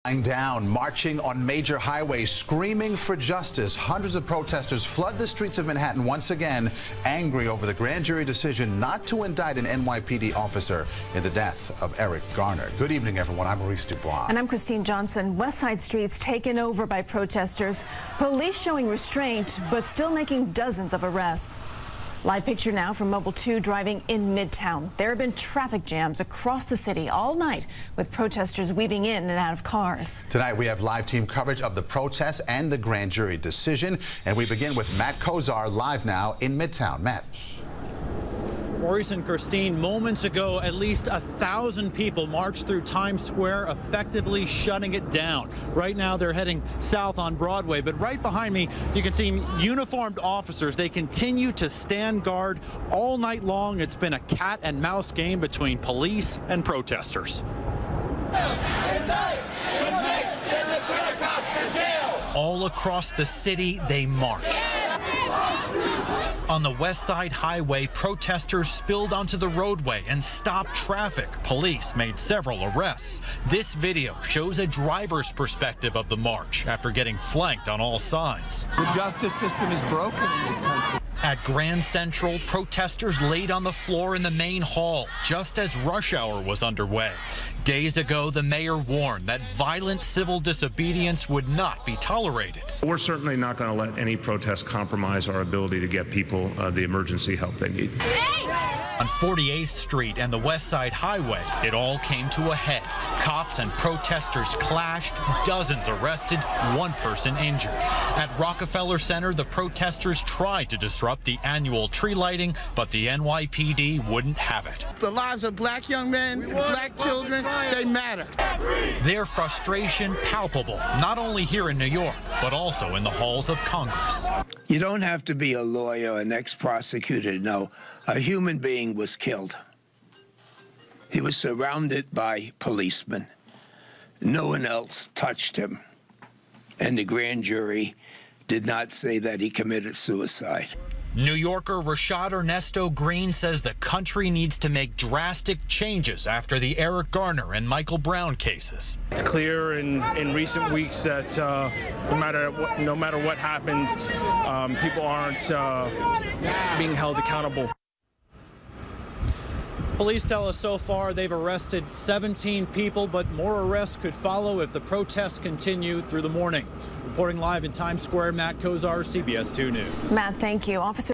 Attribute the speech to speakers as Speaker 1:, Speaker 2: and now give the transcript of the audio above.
Speaker 1: Down, marching on major highways, screaming for justice. Hundreds of protesters flood the streets of Manhattan once again, angry over the grand jury decision not to indict an NYPD officer in the death of Eric Garner. Good evening, everyone. I'm Maurice Dubois.
Speaker 2: And I'm Christine Johnson. West Side streets taken over by protesters. Police showing restraint, but still making dozens of arrests. Live picture now from Mobile 2 driving in Midtown. There have been traffic jams across the city all night with protesters weaving in and out of cars.
Speaker 1: Tonight we have live team coverage of the protests and the grand jury decision. And we begin with Matt Kozar live now in Midtown. Matt.
Speaker 3: Maurice and Christine, moments ago, at least 1,000 people marched through Times Square, effectively shutting it down. Right now, they're heading south on Broadway, but right behind me, you can see uniformed officers. They continue to stand guard all night long. It's been a cat and mouse game between police and protesters. All across the city, they march. On the West Side Highway, protesters spilled onto the roadway and stopped traffic. Police made several arrests. This video shows a driver's perspective of the march after getting flanked on all sides.
Speaker 4: The justice system is broken in this country.
Speaker 3: At Grand Central, protesters laid on the floor in the main hall just as rush hour was underway. Days ago, the mayor warned that violent civil disobedience would not be tolerated.
Speaker 5: We're certainly not going to let any protest compromise our ability to get people the emergency help they need.
Speaker 3: On 48th Street and the West Side Highway, it all came to a head. Cops and protesters clashed, dozens arrested, one person injured. At Rockefeller Center, the protesters tried to disrupt the annual tree lighting, but the NYPD wouldn't have it.
Speaker 6: The lives of black young men, black children, they matter.
Speaker 3: Their frustration palpable, not only here in New York, but also in the halls of Congress.
Speaker 7: You don't have to be a lawyer or an ex-prosecutor to know a human being was killed. He was surrounded by policemen. No one else touched him. And the grand jury did not say that he committed suicide.
Speaker 3: New Yorker Rashad Ernesto Green says the country needs to make drastic changes after the Eric Garner and Michael Brown cases.
Speaker 8: It's clear in recent weeks that no matter what happens, people aren't being held accountable.
Speaker 3: Police tell us so far they've arrested 17 people, but more arrests could follow if the protests continue through the morning. Reporting live in Times Square, Matt Kozar, CBS 2 News.
Speaker 2: Matt, thank you. Officer